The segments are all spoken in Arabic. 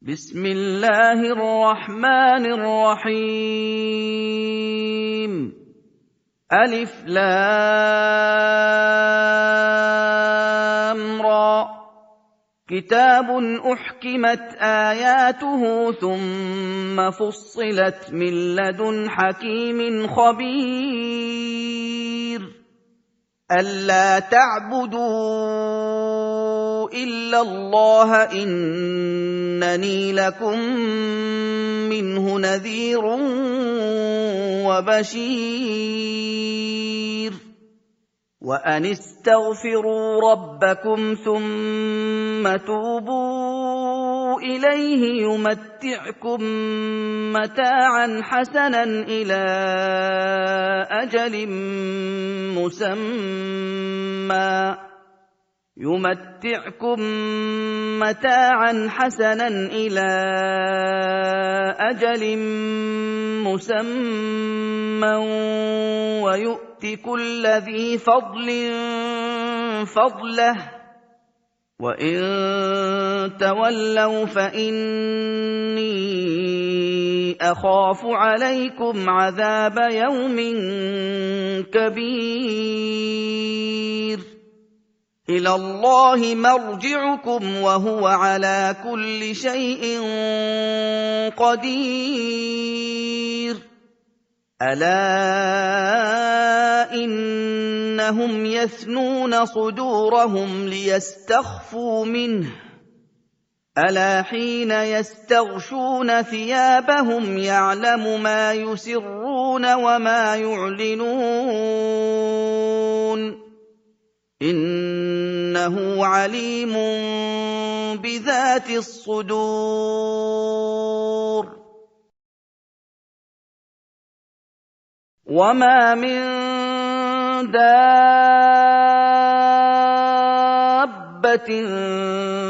بسم الله الرحمن الرحيم. ألف لام را. كتاب أحكمت آياته ثم فصلت من لدن حكيم خبير. ألا تعبدوا إلا الله إنني لكم منه نذير وبشير. وأن استغفروا ربكم ثم توبوا إليه يمتعكم متاعا حسنا إلى أجل مسمى ويؤت كل ذي فضل فضله. وإن تولوا فإني أخاف عليكم عذاب يوم كبير. إلى الله مرجعكم وهو على كل شيء قدير. ألا إنهم يثنون صدورهم ليستخفوا منه ألا حين يستغشون ثيابهم يعلم ما يسرون وما يعلنون إنه عليم بذات الصدور. وما من دابة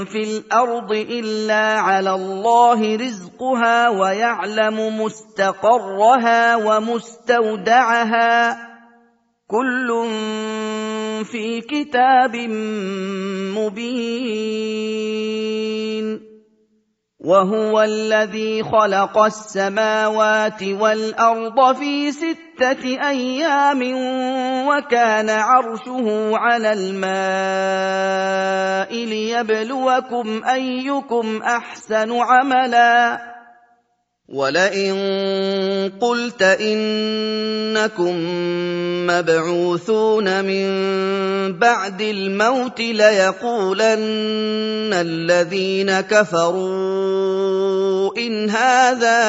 في الأرض إلا على الله رزقها ويعلم مستقرها ومستودعها كل في كتاب مبين. وهو الذي خلق السماوات والأرض في 6 أيام وكان عرشه على الماء ليبلوكم أيكم أحسن عملا. ولئن قلت إنكم مبعوثون من بعد الموت ليقولن الذين كفروا إن هذا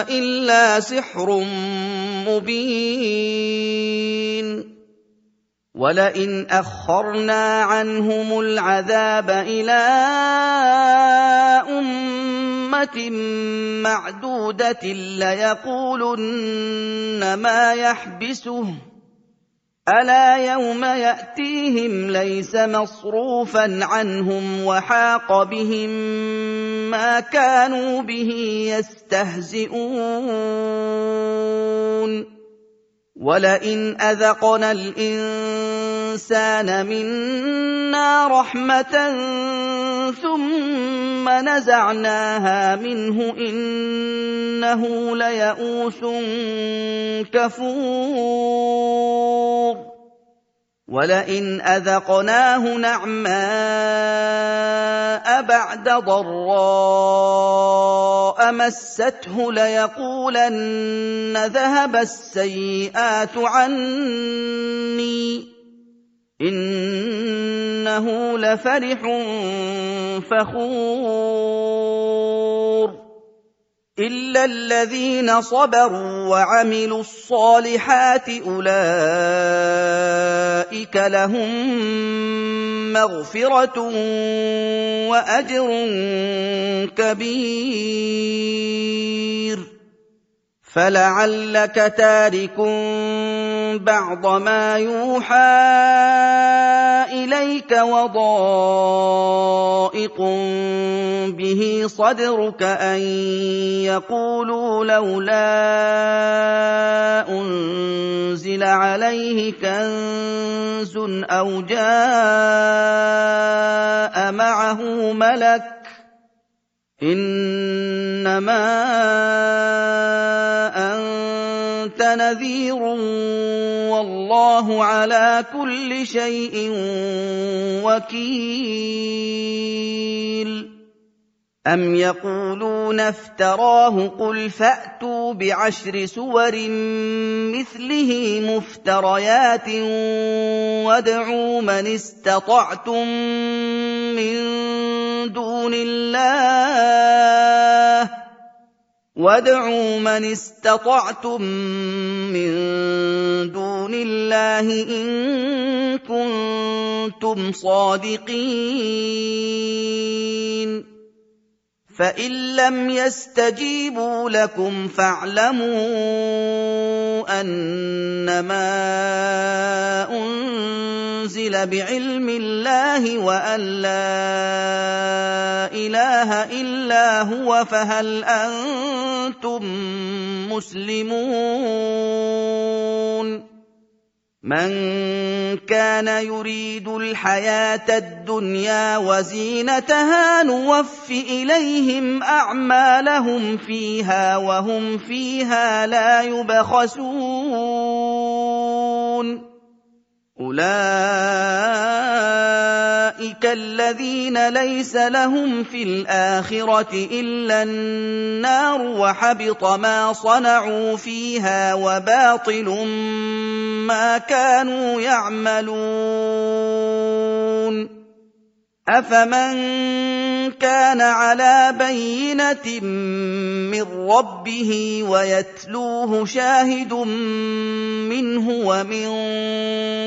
إلا سحر مبين. ولئن أخرنا عنهم العذاب إلى أمة معدودة ليقولن ما يحبسه ألا يوم يأتيهم ليس مصروفا عنهم وحاق بهم ما كانوا به يستهزئون. ولئن أذقنا الإنسان منا رحمة ثم نزعناها منه إنه ليئوس كفور. ولئن أذقناه نعماء بعد ضراء مسته ليقولن ذهب السيئات عني إنه لفرح فخور. إلا الذين صبروا وعملوا الصالحات أولئك لهم مغفرة وأجر كبير. فلعلك تارك بعض ما يوحى إليك وضائق به صدرك أن يقولوا لولا أنزل عليه كنز أو جاء معه ملك إِنَّمَا أَنتَ نَذِيرٌ وَاللَّهُ عَلَىٰ كُلِّ شَيْءٍ وَكِيلٌ أَمْ يَقُولُونَ افْتَرَاهُ ۖ قُلْ فَأْتُوا بِعَشْرِ سُوَرٍ مِّثْلِهِ مُفْتَرَيَاتٍ وَادْعُوا مَنِ اسْتَطَعْتُم مِّن دُونِ اللَّهِ إِن كُنتُمْ صَادِقِينَ فَإِن لَّمْ يَسْتَجِيبُوا لَكُمْ فَاعْلَمُوا أَنَّمَا أُنزِلَ بِعِلْمِ اللَّهِ وَأَن لَّا إِلَٰهَ إِلَّا هُوَ فَهَلْ أَنتُم مُّسْلِمُونَ مَن كَانَ يُرِيدُ الْحَيَاةَ الدُّنْيَا وَزِينَتَهَا نُوَفِّ إِلَيْهِمْ أَعْمَالَهُمْ فِيهَا وَهُمْ فِيهَا لَا يُبْخَسُونَ أُولَٰئِكَ الَّذِينَ لَيْسَ لَهُمْ فِي الْآخِرَةِ إِلَّا النَّارُ وَحَبِطَ مَا صَنَعُوا فِيهَا وَبَاطِلٌ مَّا كَانُوا يَعْمَلُونَ أَفَمَن كَانَ عَلَىٰ بَيِّنَةٍ مِّن رَّبِّهِ وَيَتْلُوهُ شَاهِدٌ مِّنْهُ وَمِن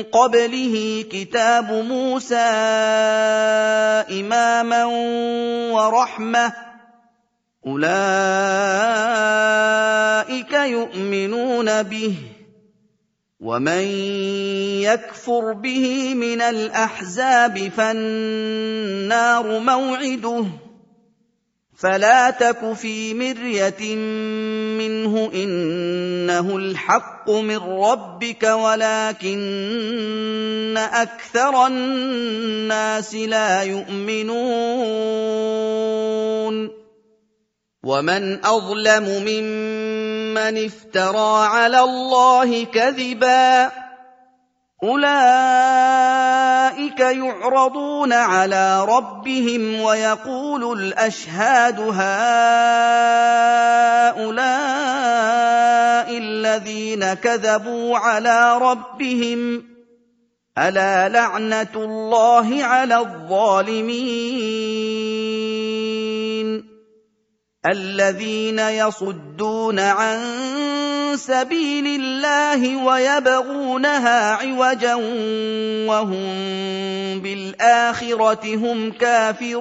قَبْلِهِ كِتَابُ مُوسَىٰ إِمَامًا وَرَحْمَةً ۚ أُولَٰئِكَ يُؤْمِنُونَ بِهِ ۚ وَمَن يَكْفُرْ بِهِ مِنَ الْأَحْزَابِ فَالنَّارُ مَوْعِدُهُ ۚ فَلَا تَكُ فِي مِرْيَةٍ مِّنْهُ ۚ إِنَّهُ الْحَقُّ مِن رَّبِّكَ وَلَٰكِنَّ أَكْثَرَ النَّاسِ لَا يُؤْمِنُونَ وَمَنْ أَظْلَمُ مِمَّنِ افْتَرَىٰ عَلَى اللَّهِ كَذِبًا أُولَٰئِكَ يُعْرَضُونَ عَلَىٰ رَبِّهِمْ وَيَقُولُ الْأَشْهَادُ هَٰؤُلَاءِ الَّذِينَ كَذَبُوا عَلَىٰ رَبِّهِمْ ۚ أَلَا لَعْنَةُ اللَّهِ عَلَى الظَّالِمِينَ الَّذِينَ يَصُدُّونَ عَن سَبِيلِ اللَّهِ وَيَبْغُونَهَا عِوَجًا وَهُم بِالْآخِرَةِ هُمْ كَافِرُونَ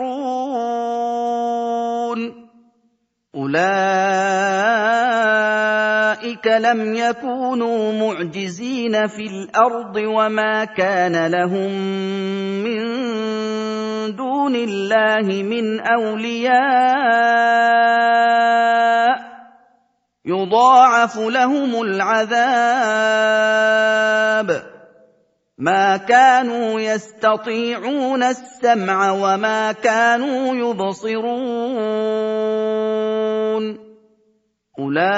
أُولَٰئِكَ لَمْ يَكُونُوا مُعْجِزِينَ فِي الْأَرْضِ وَمَا كَانَ لَهُم مِّن دُونِ اللَّهِ مِنْ أَوْلِيَاءَ يُضَاعَفُ لَهُمُ الْعَذَابُ مَا كَانُوا يَسْتَطِيعُونَ السَّمْعَ وَمَا كَانُوا يُبْصِرُونَ أُولَٰئِكَ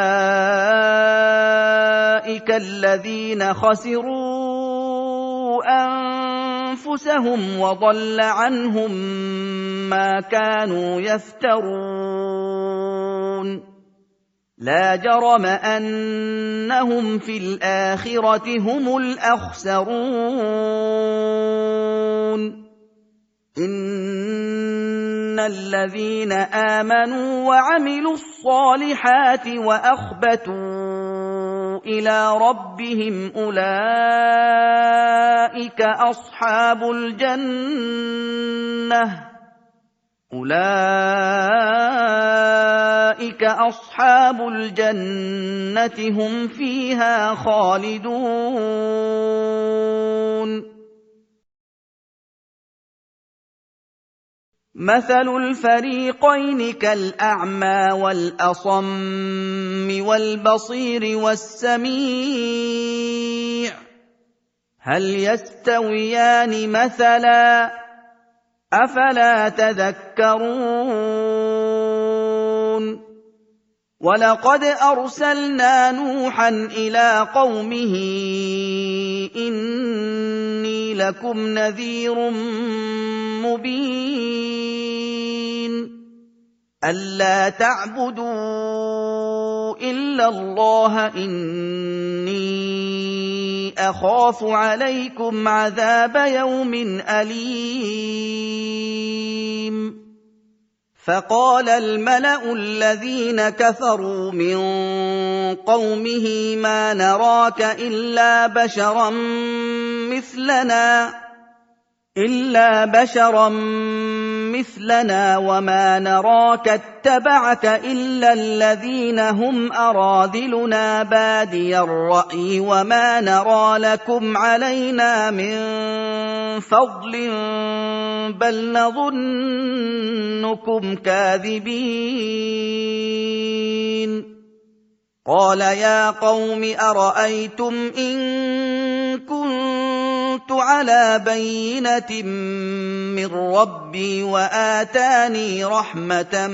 الَّذِينَ خَسِرُوا أَنفُسَهُمْ وَضَلَّ عَنْهُم مَّا كَانُوا يَفْتَرُونَ لَا جَرَمَ أَنَّهُمْ فِي الْآخِرَةِ هُمُ الْأَخْسَرُونَ إِنَّ الَّذِينَ آمَنُوا وَعَمِلُوا الصَّالِحَاتِ وَأَخْبَتُوا إِلَىٰ رَبِّهِمْ أُولَٰئِكَ أَصْحَابُ الْجَنَّةِ هُمْ فِيهَا خَالِدُونَ مَثَلُ الْفَرِيقَيْنِ كَالْأَعْمَىٰ وَالْأَصَمِّ وَالْبَصِيرِ وَالسَّمِيعِ ۚ هَلْ يَسْتَوِيَانِ مَثَلًا ۚ أَفَلَا تَذَكَّرُونَ وَلَقَدْ أَرْسَلْنَا نُوحًا إِلَىٰ قَوْمِهِ إِنِّي لَكُمْ نَذِيرٌ مُّبِينٌ أَلَّا تَعْبُدُوا إِلَّا اللَّهَ إِنِّي أَخَافُ عَلَيْكُمْ عَذَابَ يَوْمٍ أَلِيمٍ فَقَالَ الْمَلَأُ الَّذِينَ كَفَرُوا مِن قَوْمِهِ مَا نَرَاكَ إِلَّا بَشَرًا مِّثْلَنَا وَمَا نَرَاكَ اتَّبَعَكَ إِلَّا الَّذِينَ هُمْ أَرَاذِلُنَا بَادِيَ الرَّأْيِ وَمَا نَرَىٰ لَكُمْ عَلَيْنَا مِن فَضْلٍ بَلْ نَظُنُّكُمْ كَاذِبِينَ قَالَ يَا قَوْمِ أَرَأَيْتُمْ إِن كُنتُ عَلَىٰ بَيِّنَةٍ مِّن رَّبِّي وَآتَانِي رَحْمَةً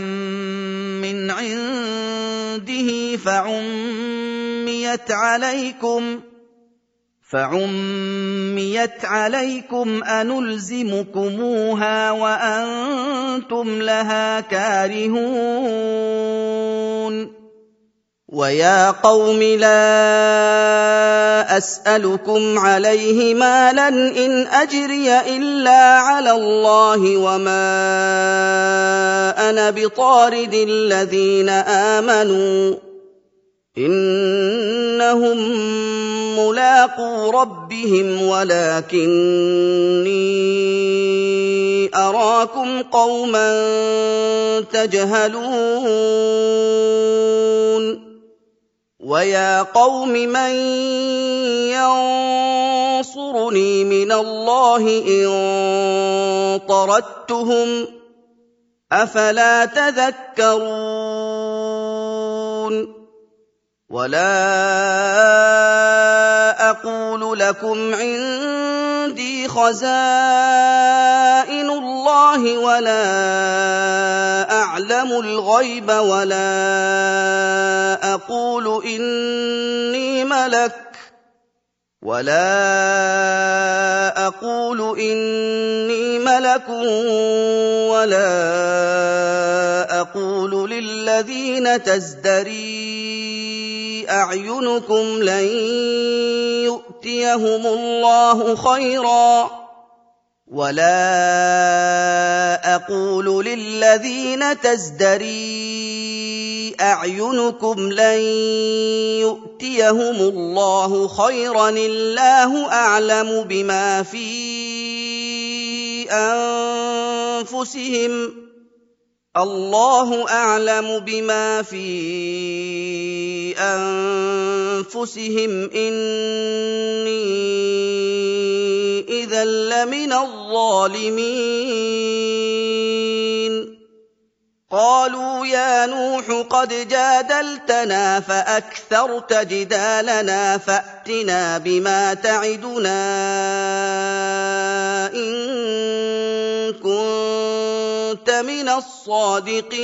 مِّنْ عِندِهِ فَعُمِّيَتْ عَلَيْكُمْ أَنُلْزِمُكُمُوهَا وَأَنتُمْ لَهَا كَارِهُونَ وَيَا قَوْمِ لَا أَسْأَلُكُمْ عَلَيْهِ مَالًا إِنْ أَجْرِيَ إِلَّا عَلَى اللَّهِ وَمَا أَنَا بِطَارِدِ الَّذِينَ آمَنُوا إِنَّهُم مُّلَاقُو رَبِّهِمْ وَلَٰكِنِّي أَرَاكُمْ قَوْمًا تَجْهَلُونَ وَيَا قَوْمِ مَن يَنصُرُنِي مِنَ اللَّهِ إِن طَرَدتُّهُمْ ۚ أَفَلَا تَذَكَّرُونَ وَلَا أَقُولُ لَكُمْ عِندِي خَزَائِنُ اللَّهِ وَلَا أَعْلَمُ الْغَيْبَ وَلَا أَقُولُ إِنِّي مَلَكٌ وَلَا أَقُولُ لِلَّذِينَ تَزْدَرِي أَعْيُنُكُمْ لَن يُؤْتِيَهُمُ الله خَيْرًا اللَّهُ أَعْلَمُ بِمَا فِي أَنفُسِهِمْ إِنِّي إِذًا لَّمِنَ الظَّالِمِينَ قَالُوا يَا نُوحُ قَدْ جَادَلْتَنَا فَأَكْثَرْتَ جِدَالَنَا فَأْتِنَا بِمَا تَعِدُنَا إِن كُنتَ مِنَ الصَّادِقِينَ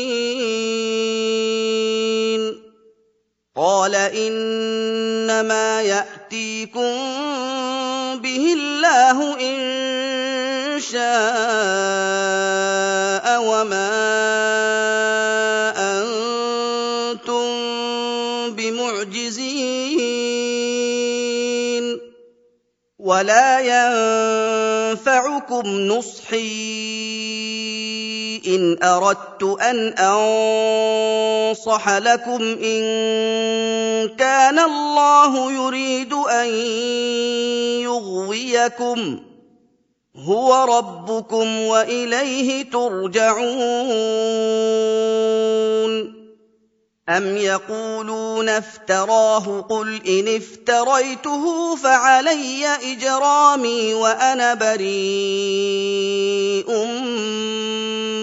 قَالَ إِنَّمَا يَأْتِيكُم بِهِ اللَّهُ إِن شَاءَ وَمَا أَنتُم بِمُعْجِزِينَ وَلَا يَنفَعُكُمْ نُصْحِي إِنْ أَرَدتُّ أَنْ أَنصَحَ لَكُمْ إِن كَانَ اللَّهُ يُرِيدُ أَن يُغْوِيَكُمْ هُوَ رَبُّكُمْ وَإِلَيْهِ تُرْجَعُونَ أَمْ يَقُولُونَ افْتَرَاهُ ۖ قُلْ إِنِ افْتَرَيْتُهُ فَعَلَيَّ إِجْرَامِي وَأَنَا بَرِيءٌ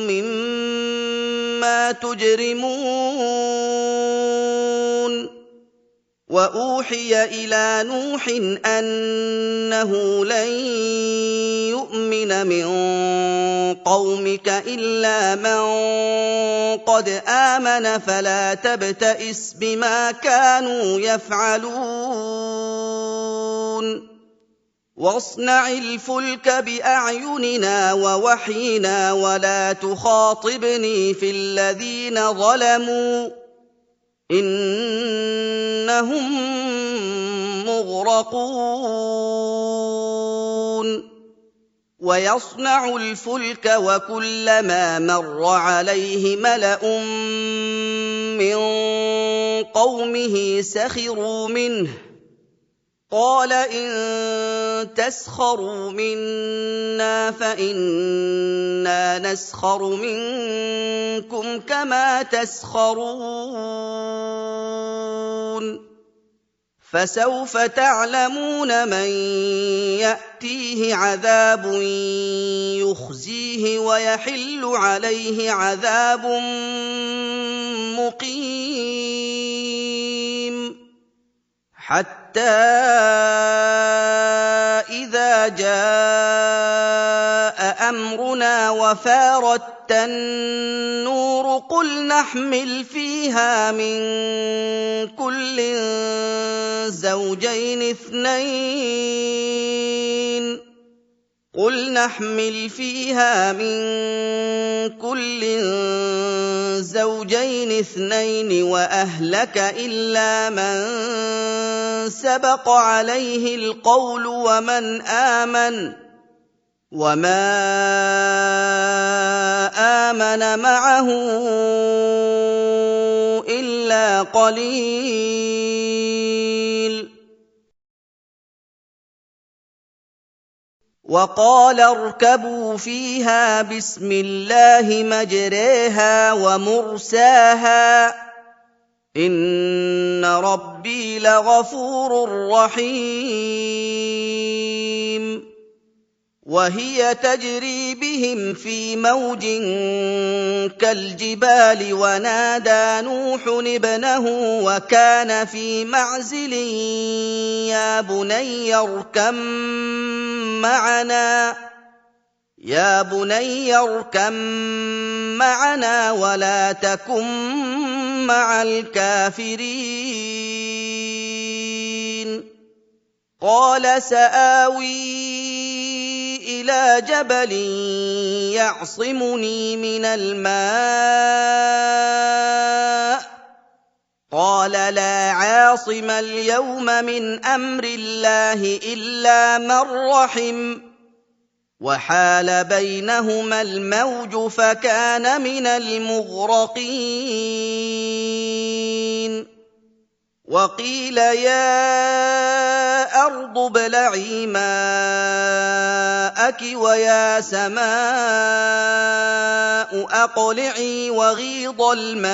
مِّمَّا تُجْرِمُونَ وأوحي إلى نوح أنه لن يؤمن من قومك إلا من قد آمن فلا تبتئس بما كانوا يفعلون واصنع الفلك بأعيننا ووحينا ولا تخاطبني في الذين ظلموا إنهم مغرقون ويصنع الفلك وكلما مر عليه ملأ من قومه سخروا منه قال إن تسخروا منا فإنا نسخر منكم كما تسخرون فسوف تعلمون من يأتيه عذاب يخزيه ويحل عليه عذاب مقيم حتى إذا جاء أمرنا وفارت النور قل نحمل فيها من كل زوجين اثنين وأهلك إلا من سبق عليه القول ومن آمن وما آمن معه إلا قليل وقال اركبوا فيها بسم الله مجريها ومرساها إن ربي لغفور رحيم وهي تجري بهم في موج كالجبال ونادى نوح ابنه وكان في معزل يا بني اركم معنا ولا تكن مع الكافرين قال سآوي إلى جبل يعصمني من الماء قال لا عاصم اليوم من أمر الله إلا من رحم وحال بينهما الموج فكان من المغرقين وقيل يا أرض ابلعي ماءك ويا سماء أقلعي وغيض الماء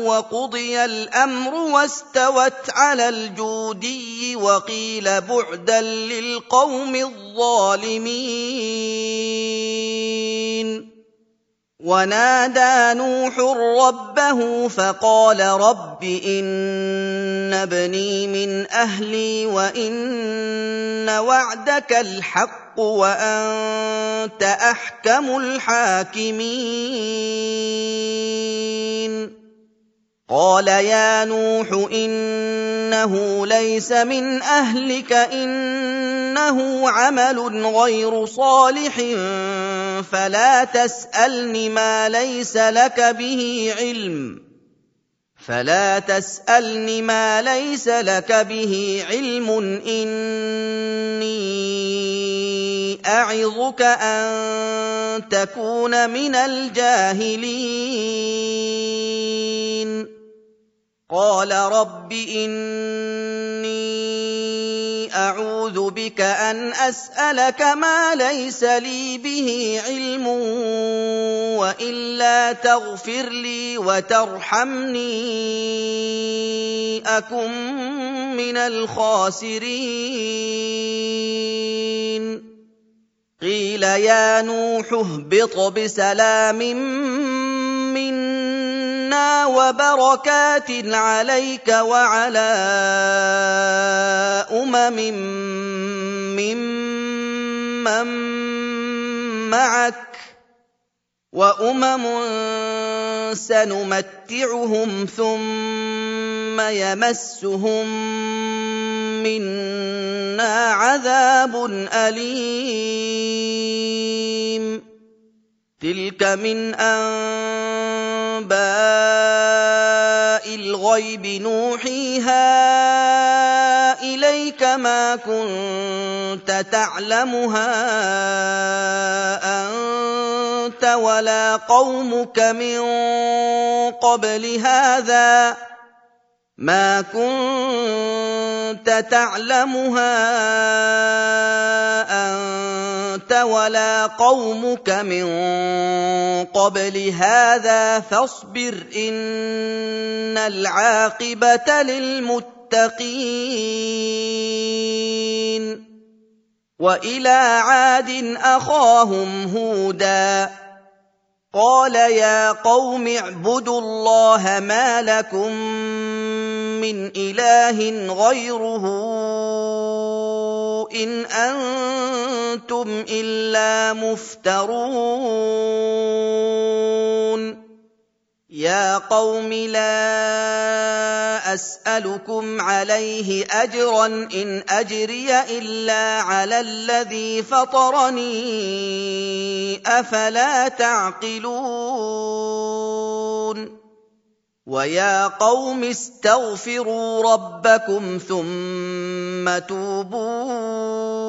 وقضي الأمر واستوت على الجودي وقيل بعدا للقوم الظالمين ونادى نوح ربه فقال رب إن ابني من أهلي وإن وعدك الحق وأنت أحكم الحاكمين قال يا نوح إنه ليس من أهلك إنه عمل غير صالح فلا تسألني ما ليس لك به علم إني أعظك أن تكون من الجاهلين قال رب إني أعوذ بك أن أسألك ما ليس لي به علم وإلا تغفر لي وترحمني أكن من الخاسرين قيل يا نوح اهبط بسلام منا مِنَّا وَبَرَكَاتٍ عَلَيْكَ وَعَلَىٰ مِمَّن مَّعَكَ ۚ وَأُمَمٌ سَنُمَتِّعُهُمْ ثُمَّ يَمَسُّهُم مِّنَّا عَذَابٌ أَلِيمٌ تِلْكَ مِنْ أَنبَاءِ الْغَيْبِ نُوحِيهَا إِلَيْكَ ۖ مَا كُنتَ تَعْلَمُهَا أَنتَ وَلَا قَوْمُكَ مِن قَبْلِ هَٰذَا فَاصْبِرْ ۖ إِنَّ الْعَاقِبَةَ لِلْمُتَّقِينَ وَإِلَىٰ عَادٍ أَخَاهُمْ هُودًا ۗ قَالَ يَا قَوْمِ اعْبُدُوا اللَّهَ مَا لَكُم مِّنْ إِلَٰهٍ غَيْرُهُ إِنْ أَنتُمْ إِلَّا مُفْتَرُونَ يَا قَوْمِ لَا أَسْأَلُكُمْ عَلَيْهِ أَجْرًا ۖ إِنْ أَجْرِيَ إِلَّا عَلَى الَّذِي فَطَرَنِي ۚ أَفَلَا تَعْقِلُونَ وَيَا قَوْمِ اسْتَغْفِرُوا رَبَّكُمْ ثُمَّ تُوبُوا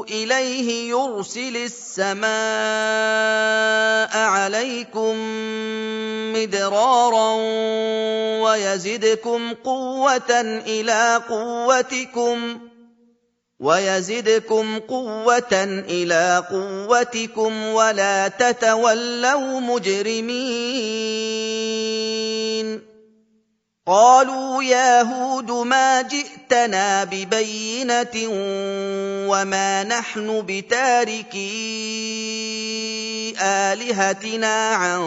إِلَيْهِ يُرْسِلِ السَّمَاءَ عَلَيْكُم مِّدْرَارًا وَيَزِدْكُمْ قُوَّةً إِلَىٰ قُوَّتِكُمْ وَلَا تَتَوَلَّوْا مُجْرِمِينَ قَالُوا يَا هُودُ مَا جِئْتَنَا بِبَيِّنَةٍ وَمَا نَحْنُ بِتَارِكِي آلِهَتِنَا عَن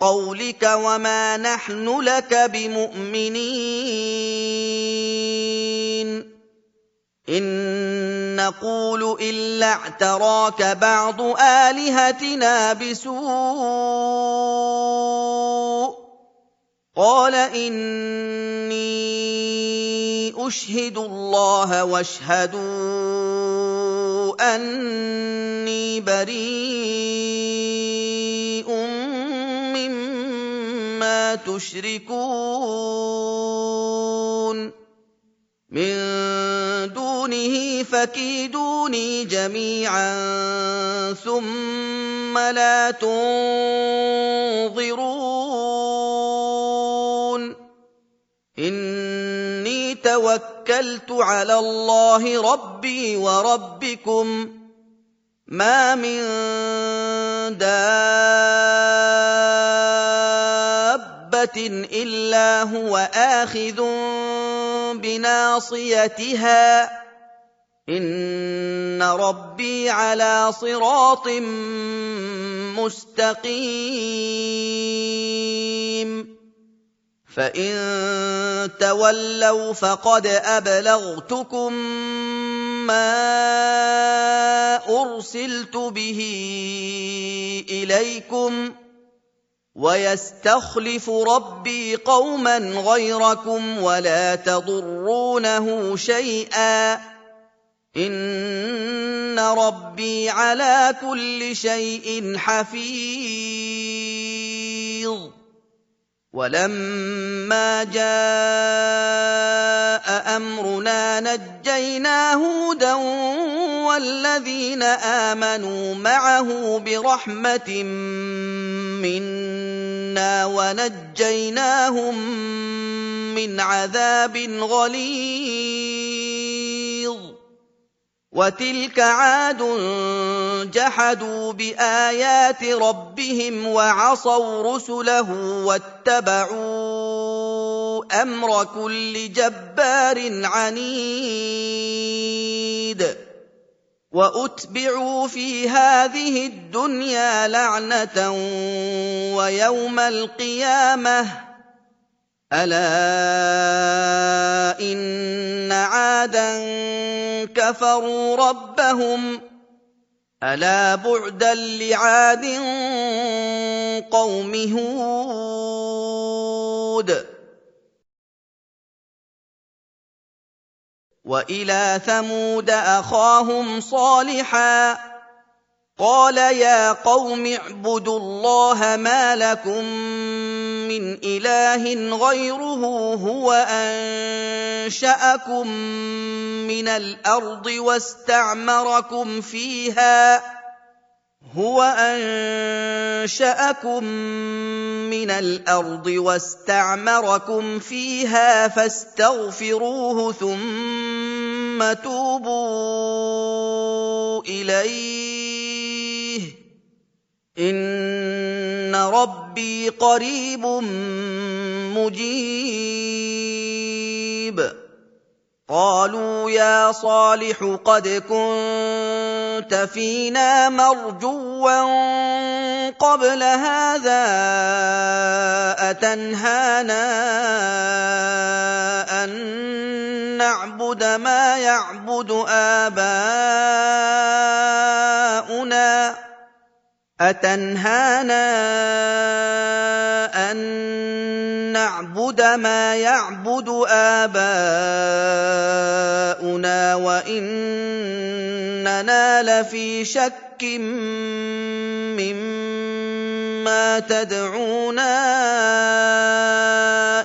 قَوْلِكَ وَمَا نَحْنُ لَكَ بِمُؤْمِنِينَ إِن نَّقُولُ إِلَّا اعْتَرَاكَ بَعْضُ آلِهَتِنَا بِسُوءٍ ۗ قَالَ إِنِّي أُشْهِدُ اللَّهَ وَاشْهَدُوا أَنِّي بَرِيءٌ مِّمَّا تُشْرِكُونَ مِن دُونِهِ فَكِيدُونِي جَمِيعًا ثُمَّ لَا تُنظِرُونِ إِنِّي تَوَكَّلْتُ عَلَى اللَّهِ رَبِّي وَرَبِّكُم مَّا مِن دَابَّةٍ إِلَّا هُوَ آخِذٌ بِنَاصِيَتِهَا ۚ إِنَّ رَبِّي عَلَىٰ صِرَاطٍ مُّسْتَقِيمٍ فَإِن تَوَلَّوْا فَقَدْ أَبْلَغْتُكُم مَّا أُرْسِلْتُ بِهِ إِلَيْكُمْ ۚ وَيَسْتَخْلِفُ رَبِّي قَوْمًا غَيْرَكُمْ وَلَا تَضُرُّونَهُ شَيْئًا ۚ إِنَّ رَبِّي عَلَىٰ كُلِّ شَيْءٍ حَفِيظٌ وَلَمَّا جَاءَ أَمْرُنَا نَجَّيْنَا هُودًا وَالَّذِينَ آمَنُوا مَعَهُ بِرَحْمَةٍ مِّنَّا وَنَجَّيْنَاهُم مِّنْ عَذَابٍ غَلِيظٍ وَتِلْكَ عَادٌ جَحَدُوا بِآيَاتِ رَبِّهِمْ وَعَصَوْا رُسُلَهُ وَاتَّبَعُوا أَمْرَ كُلِّ جَبَّارٍ عَنِيدٍ وَأُتْبِعُوا فِي هَٰذِهِ الدُّنْيَا لَعْنَةً وَيَوْمَ الْقِيَامَةِ ۗ أَلَا إِنَّ عَادًا كَفَرُوا رَبَّهُمْ ۗ أَلَا بُعْدًا لِّعَادٍ قَوْمِ هُودٍ. وَإِلَىٰ ثَمُودَ أَخَاهُمْ صَالِحًا ۗ قَالَ يَا قَوْمِ اعْبُدُوا اللَّهَ مَا لَكُم مِّنْ إِلَٰهٍ غَيْرُهُ هُوَ أَنشَأَكُم مِّنَ الْأَرْضِ وَاسْتَعْمَرَكُمْ فِيهَا فَاسْتَغْفِرُوهُ ثُمَّ تُوبُوا إِلَيْهِ ۚ إِنَّ رَبِّي قَرِيبٌ مُّجِيبٌ. قَالُوا يَا صَالِحُ قَدْ كُنتَ فِينَا مَرْجُوًّا قَبْلَ هَٰذَا أَتَنْهَانَا أَن نَّعْبُدَ مَا يَعْبُدُ آبَاؤُنَا وَإِنَّنَا لَفِي شَكٍّ مِّمَّا تَدْعُونَا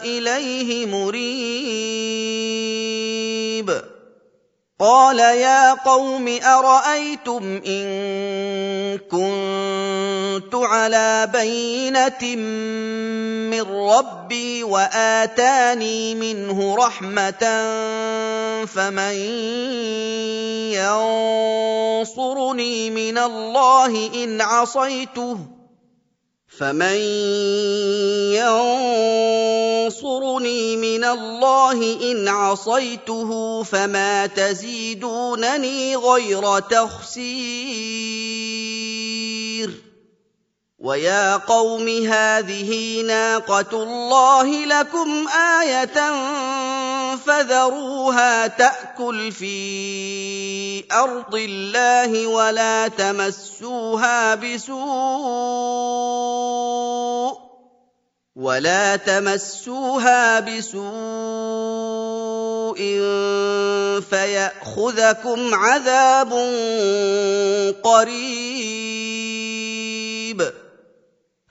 إِلَيْهِ مُرِيبٍ. قَالَ يَا قَوْمِ أَرَأَيْتُمْ إِن كُنتُ عَلَىٰ بَيِّنَةٍ مِّن رَّبِّي وَآتَانِي مِنْهُ رَحْمَةً فَمَن يَنصُرُنِي مِنَ اللَّهِ إِنْ عَصَيْتُهُ فَمَا تَزِيدُونَنِي غَيْرَ تَخْسِيرٍ. وَيَا قَوْمِ هَٰذِهِ نَاقَةُ اللَّهِ لَكُمْ آيَةً فَذَرُوهَا تَأْكُلْ فِي أَرْضِ اللَّهِ وَلَا تَمَسُّوهَا بِسُوءٍ فَيَأْخُذَكُمْ عَذَابٌ قَرِيبٌ.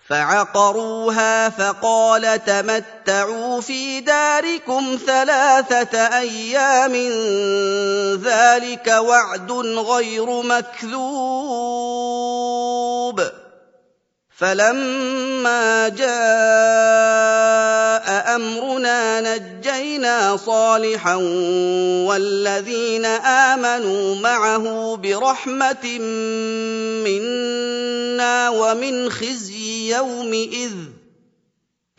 فَعَقَرُوهَا فَقَالَ تَمَتَّعُوا فِي دَارِكُمْ 3 أَيَّامٍ ذَٰلِكَ وَعْدٌ غَيْرُ مَكْذُوبٍ. فَلَمَّا جَاءَ أَمْرُنَا نَجَّيْنَا صَالِحًا وَالَّذِينَ آمَنُوا مَعَهُ بِرَحْمَةٍ مِّنَّا وَمِنْ خِزْيِ يَوْمِئِذٍ ۗ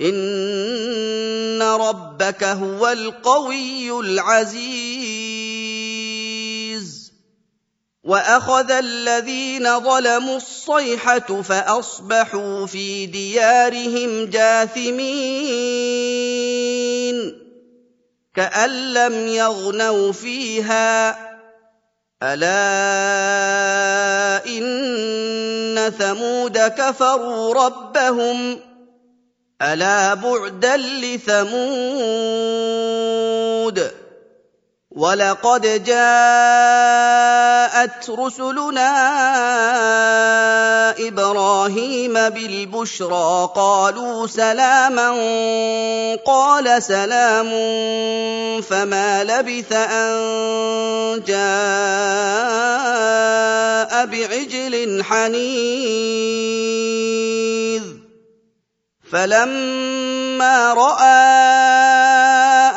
إِنَّ رَبَّكَ هُوَ الْقَوِيُّ الْعَزِيزُ. وَأَخَذَ الَّذِينَ ظَلَمُوا الصَّيْحَةُ فَأَصْبَحُوا فِي دِيَارِهِمْ جَاثِمِينَ كَأَن لَّمْ يَغْنَوْا فِيهَا ۗ أَلَا إِنَّ ثَمُودَ كَفَرُوا رَبَّهُمْ ۗ أَلَا بُعْدًا لِّثَمُودَ. وَلَقَدْ جَاءَتْ رُسُلُنَا إِبْرَاهِيمَ بِالْبُشْرَىٰ قَالُوا سَلَامًا قَالَ سَلَامٌ فَمَا لَبِثَ أَن جَاءَ بِعِجْلٍ حَنِيذٍ. فَلَمَّا رَأَىٰ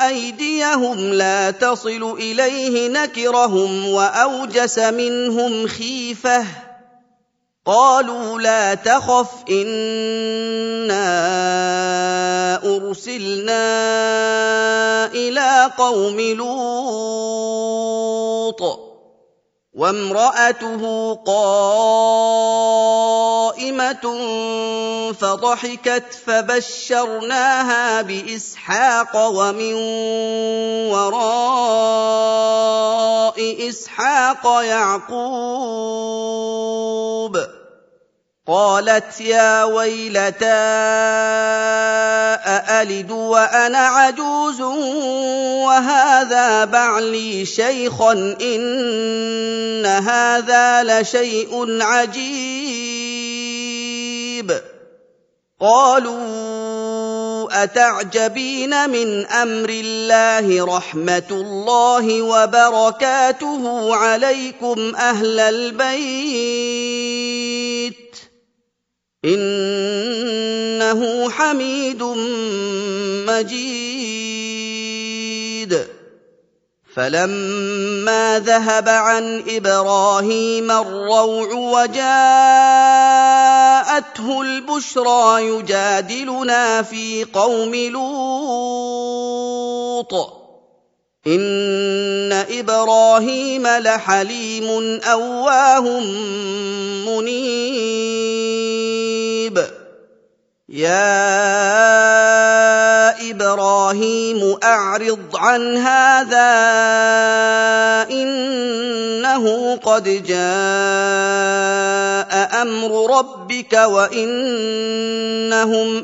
أَيْدِيَهُمْ لَا تَصِلُ إِلَيْهِ نَكِرَهُمْ وَأَوْجَسَ مِنْهُمْ خِيفَةً ۚ قَالُوا لَا تَخَفْ إِنَّا أُرْسِلْنَا إِلَىٰ قَوْمِ لُوطٍ. وامرأته قائمة فضحكت فبشرناها بإسحاق ومن وراء إسحاق يعقوب قالت يا ويلتى أألد وأنا عجوز وهذا بعلي شيخا إن هذا لشيء عجيب قالوا أتعجبين من أمر الله رحمة الله وبركاته عليكم أهل البيت إنه حميد مجيد فلما ذهب عن إبراهيم الروع وجاءته البشرى يجادلنا في قوم لوط إن إبراهيم لحليم أواه منيب يا إبراهيم أعرض عن هذا إنه قد جاء أمر ربك وإنهم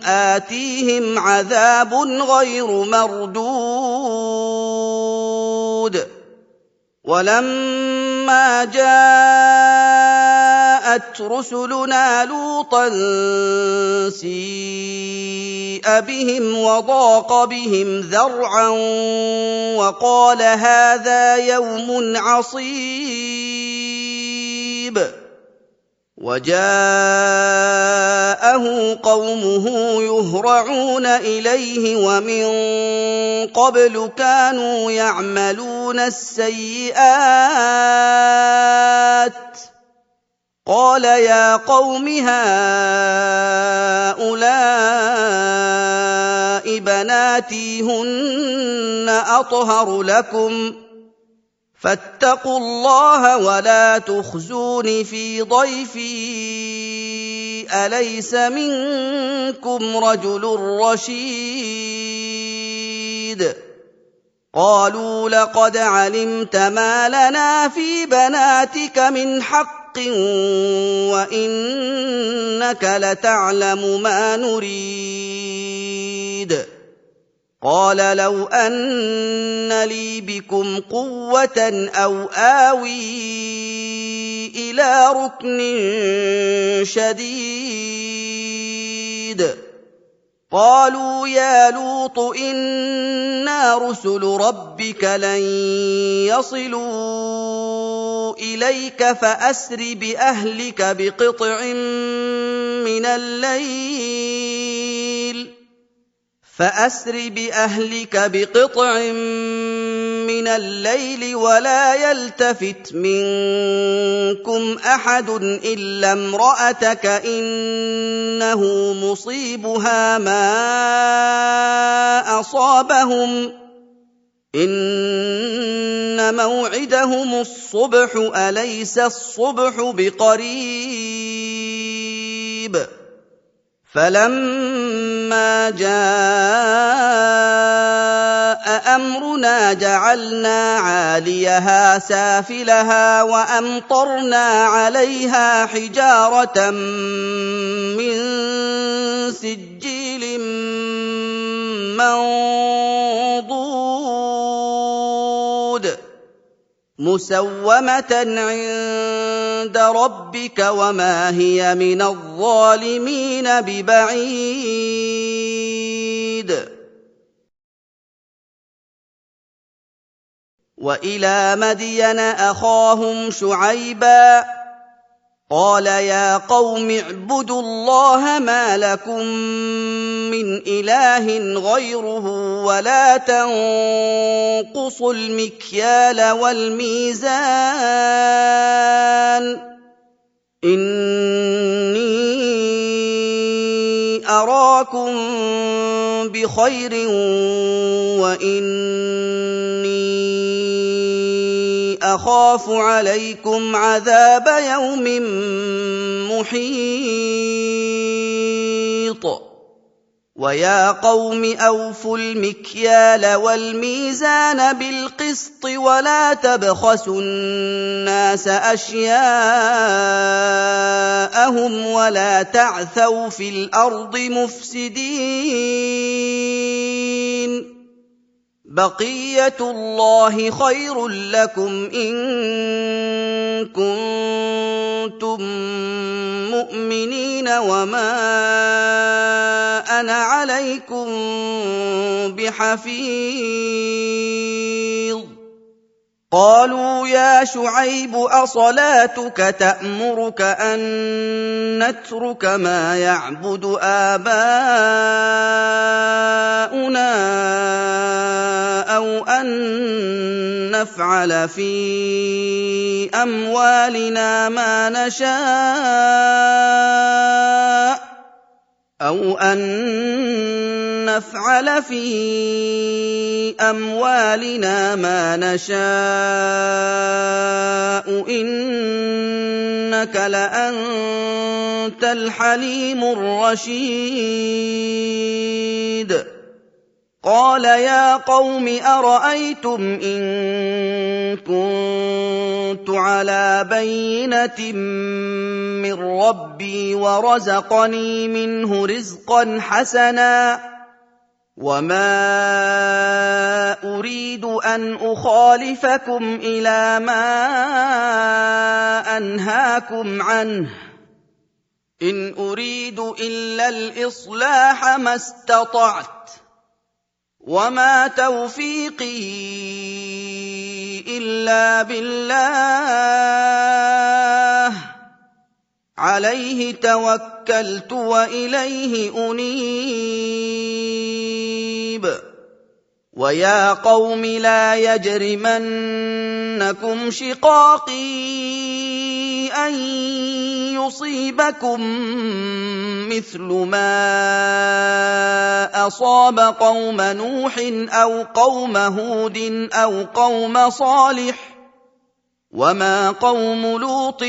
آتيهم عذاب غير مردود ولما جاءت رسلنا لوطا سيء بهم وضاق بهم ذرعا وقال هذا يوم عصيب وجاءه قومه يهرعون إليه ومن قبل كانوا يعملون السيئات قال يا قوم هؤلاء بناتي هن أطهر لكم فاتقوا الله ولا تخزون في ضيفي أليس منكم رجل رشيد قالوا لقد علمت ما لنا في بناتك من حق وإنك لتعلم ما نريد قال لو أن لي بكم قوة أو آوي إلى ركن شديد قالوا يا لوط إنا رسل ربك لن يصلوا إليك فأسر بأهلك بقطع من الليل ولا يلتفت منكم أحد إلا امرأتك إنه مصيبها ما أصابهم إن موعدهم الصبح أليس الصبح بقريب فلما جاء أمرنا جعلنا عاليها سافلها وأمطرنا عليها حجارة من سجيل منضود مسومة عند ربك وما هي من الظالمين ببعيد وإلى مدين أخاهم شعيبا قال يا قوم اعبدوا الله ما لكم من إله غيره ولا تنقصوا المكيال والميزان إني أراكم بخير وإني وأخاف عليكم عذاب يوم محيط ويا قوم أوفوا المكيال والميزان بالقسط ولا تبخسوا الناس أشياءهم ولا تعثوا في الأرض مفسدين بقية الله خير لكم إن كنتم مؤمنين وما أنا عليكم بحفيظ قالوا يا شعيب أصلاتك تأمرك أن نترك ما يعبد آباؤنا أو أن نفعل في أموالنا ما نشاء إنك لأنت الحليم الرشيد قال يا قوم أرأيتم إن كنت على بينة من ربي ورزقني منه رزقا حسنا وما أريد أن أخالفكم إلى ما أنهاكم عنه إن أريد إلا الإصلاح ما استطعت وما توفيقي إلا بالله عليه توكلت وإليه أنيب ويا قوم لا يجرمنكم شقاقي أن يصيبكم مثل ما أصاب قوم نوح أو قوم هود أو قوم صالح وما قوم لوط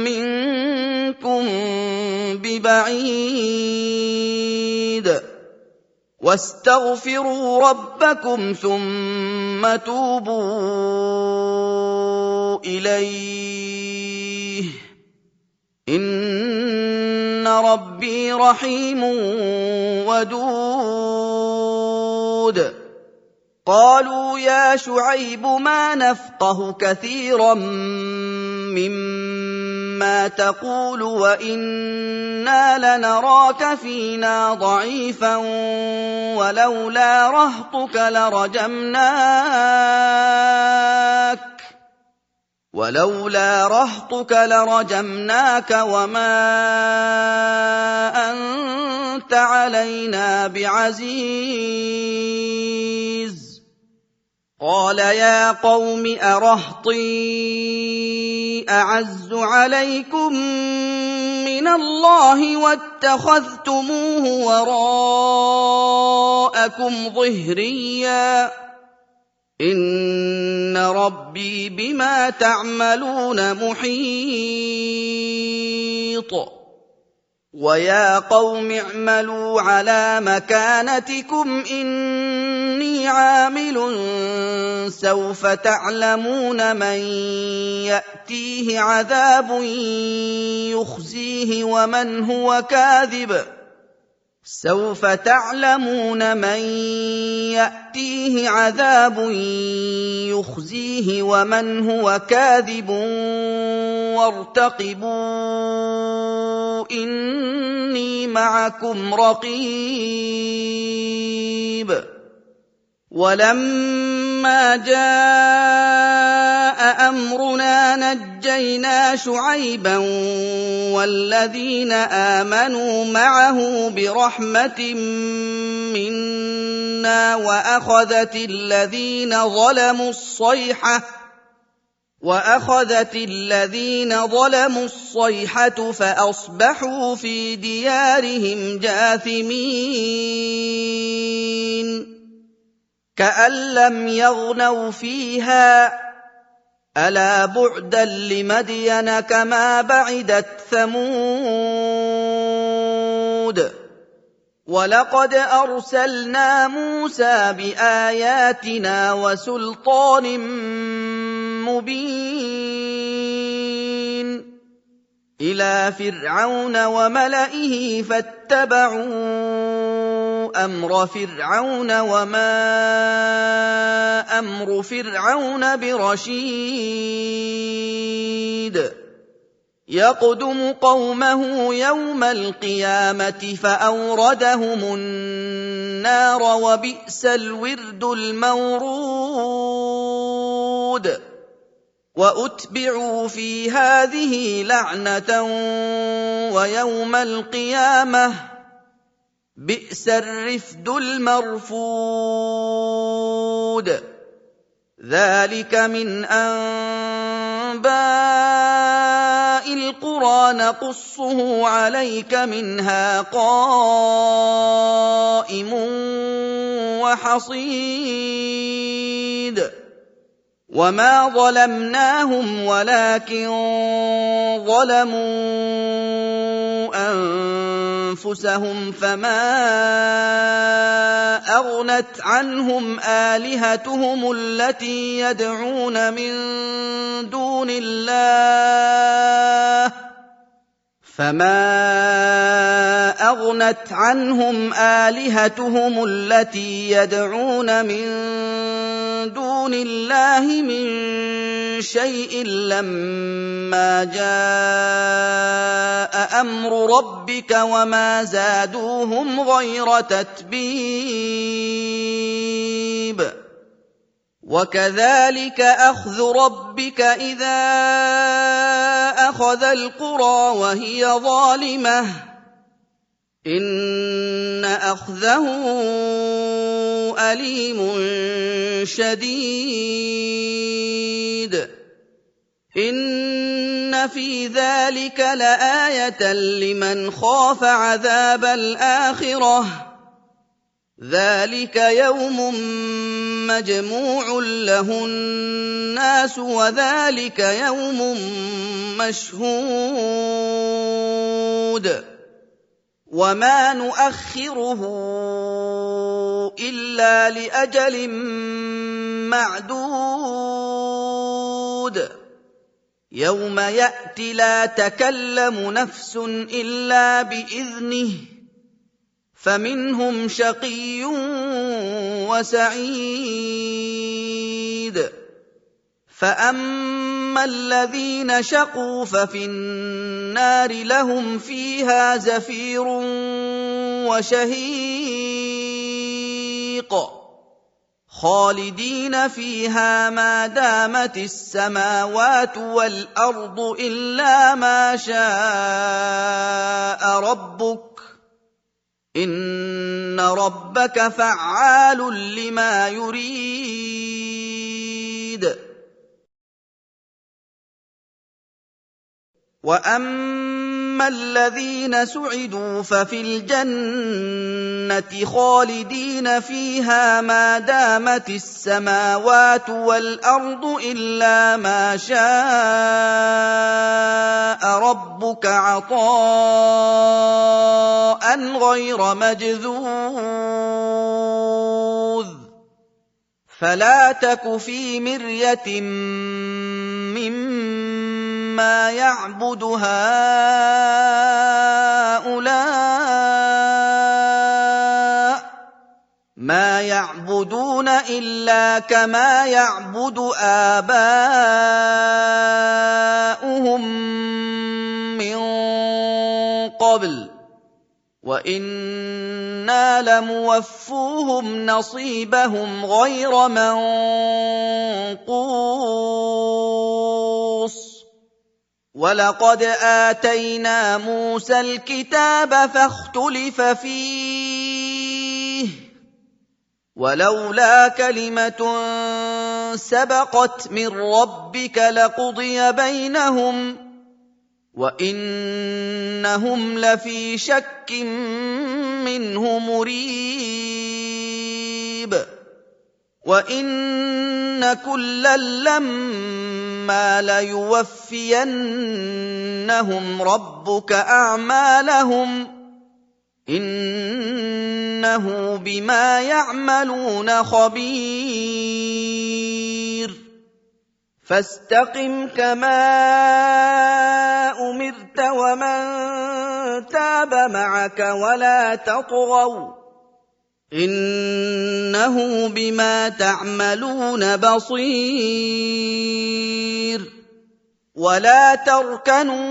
منكم ببعيد واستغفروا ربكم ثم توبوا إليه إن ربي رحيم ودود قالوا يا شعيب ما نفقه كثيرا مما تقول وإنا لنراك فينا ضعيفا ولولا رهطك لرجمناك وما أنت علينا بعزيز قال يا قوم أرهطي أعز عليكم من الله واتخذتموه وراءكم ظهريا إن ربي بما تعملون محيط ويا قوم اعملوا على مكانتكم إني عامل سوف تعلمون من يأتيه عذاب يخزيه ومن هو كاذب وارتقبوا إني معكم رقيب ولما جاء أمرنا نجينا شعيبا والذين آمنوا معه برحمة منا وأخذت الذين ظلموا الصيحة فأصبحوا في ديارهم جاثمين كأن لم يغنوا فيها ألا بعدا لمدين كما بعدت ثمود ولقد أرسلنا موسى بآياتنا وسلطان مبين إلى فرعون وملئه فاتبعوا أمر فرعون وما أمر فرعون برشيد يقدم قومه يوم القيامة فأوردهم النار وبئس الورد المورود وأتبعوا في هذه لعنة ويوم القيامة بئس الرفد المرفود ذلك من أنباء القرى نقصه عليك منها قائم وحصيد وما ظلمناهم ولكن ظلموا أنفسهم فما أغنت عنهم آلهتهم التي يدعون من دون الله من شيء لما جاء أمر ربك وما زادوهم غير تتبيب وكذلك أخذ ربك إذا أخذ القرى وهي ظالمة إن أخذه أليم شديد إن في ذلك لآية لمن خاف عذاب الآخرة ذلك يوم مجموع له الناس وذلك يوم مشهود وما نؤخره إلا لأجل معدود يوم يأتي لا تكلم نفس إلا بإذنه فمنهم شقي وسعيد فأما الذين شقوا ففي النار لهم فيها زفير وشهيق خالدين فيها ما دامت السماوات والأرض إلا ما شاء ربك إن ربك فعال لما يريد وأما الذين سعدوا ففي الجنة خالدين فيها ما دامت السماوات والأرض إلا ما شاء ربك عطاء غير مجذوذ فلا تك في مرية مما يعبد هؤلاء ما يعبدون إلا كما يعبد آباؤهم من قبل وإنا لموفوهم نصيبهم غير منقوص ولقد آتينا موسى الكتاب فاختلف فيه ولولا كلمة سبقت من ربك لقضي بينهم وإنهم لفي شك منه مريب وإن كلا لما ثُمَّ لَيُوَفِّيَنَّهُمْ رَبُّكَ أَعْمَالَهُمْ ۚ إِنَّهُ بِمَا يَعْمَلُونَ خَبِيرٌ فَاسْتَقِمْ كَمَا أُمِرْتَ وَمَن تَابَ مَعَكَ وَلَا تَطْغَوْا ۚ إِنَّهُ بِمَا تَعْمَلُونَ بَصِيرٌ وَلَا تَرْكَنُوا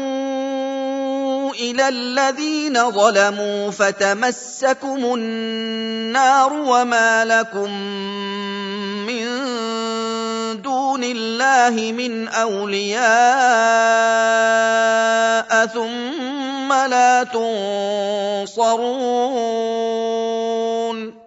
إِلَى الَّذِينَ ظَلَمُوا فَتَمَسَّكُمُ النَّارُ وَمَا لَكُم مِّن دُونِ اللَّهِ مِنْ أَوْلِيَاءَ ثُمَّ لَا تُنصَرُونَ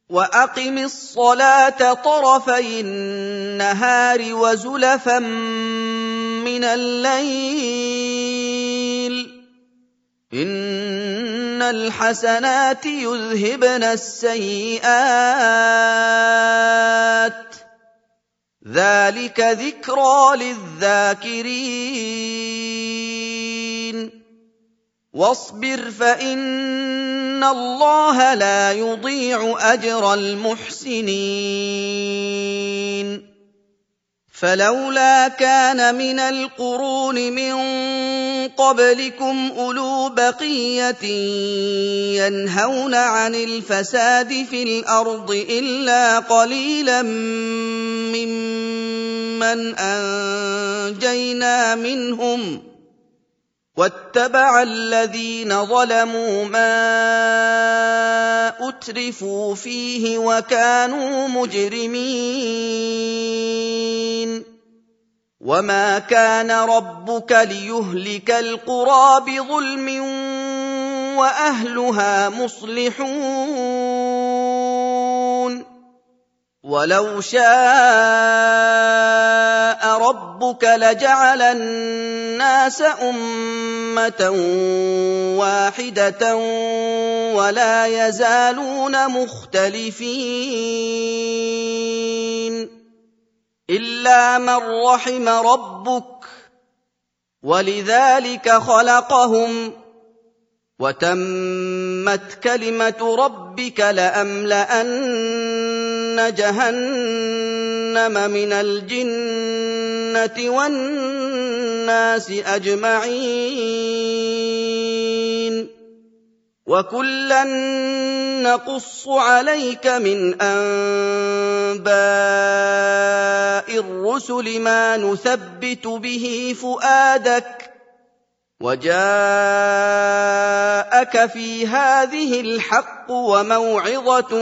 وَأَقِمِ الصَّلَاةَ طَرَفَيِ النَّهَارِ وَزُلَفًا مِّنَ اللَّيْلِ ۚ إِنَّ الْحَسَنَاتِ يُذْهِبْنَ السَّيِّئَاتِ ۚ ذَٰلِكَ ذِكْرَىٰ لِلذَّاكِرِينَ وَاصْبِرْ فَإِنَّ اللَّهَ لَا يُضِيعُ أَجْرَ الْمُحْسِنِينَ فَلَوْلَا كَانَ مِنَ الْقُرُونِ مِن قَبْلِكُمْ أُولُو بَقِيَّةٍ يَنْهَوْنَ عَنِ الْفَسَادِ فِي الْأَرْضِ إِلَّا قَلِيلًا مِّمَّنْ أَنجَيْنَا مِنْهُمْ ۗ وَاتَّبَعَ الَّذِينَ ظَلَمُوا مَا أُتْرِفُوا فِيهِ وَكَانُوا مُجْرِمِينَ وَمَا كَانَ رَبُّكَ لِيُهْلِكَ الْقُرَىٰ بِظُلْمٍ وَأَهْلُهَا مُصْلِحُونَ وَلَوْ شَاءَ رَبُّكَ لَجَعَلَ النَّاسَ أُمَّةً وَاحِدَةً وَلَا يَزَالُونَ مُخْتَلِفِينَ إِلَّا مَن رَّحِمَ رَبُّكَ ۚ وَلِذَٰلِكَ خَلَقَهُمْ ۚ وَتَمَّتْ كَلِمَةُ رَبِّكَ لَأَمْلَأَنَّ جَهَنَّمَ مِنَ الْجِنَّةِ وَالنَّاسِ أَجْمَعِينَ وَكُلًّا نَّقُصُّ عَلَيْكَ مِنْ أَنبَاءِ الرُّسُلِ مَا نُثَبِّتُ بِهِ فُؤَادَكَ ۚ وَجَاءَكَ فِي هَٰذِهِ الْحَقُّ وَمَوْعِظَةٌ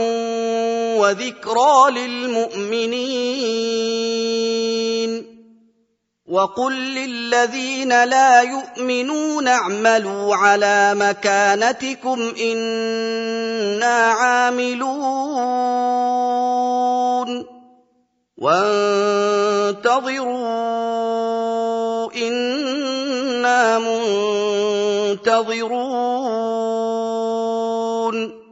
وَذِكْرَىٰ لِلْمُؤْمِنِينَ وَقُل لِّلَّذِينَ لَا يُؤْمِنُونَ اعْمَلُوا عَلَىٰ مَكَانَتِكُمْ إِنَّا عَامِلُونَ وَانتَظِرُوا إِنَّا مُنتَظِرُونَ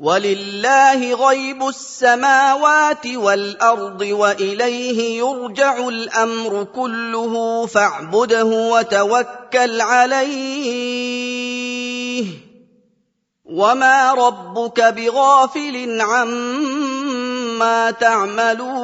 وَلِلَّهِ غَيْبُ السَّمَاوَاتِ وَالْأَرْضِ وَإِلَيْهِ يُرْجَعُ الْأَمْرُ كُلُّهُ فَاعْبُدْهُ وَتَوَكَّلْ عَلَيْهِ ۚ وَمَا رَبُّكَ بِغَافِلٍ عَمَّا تَعْمَلُونَ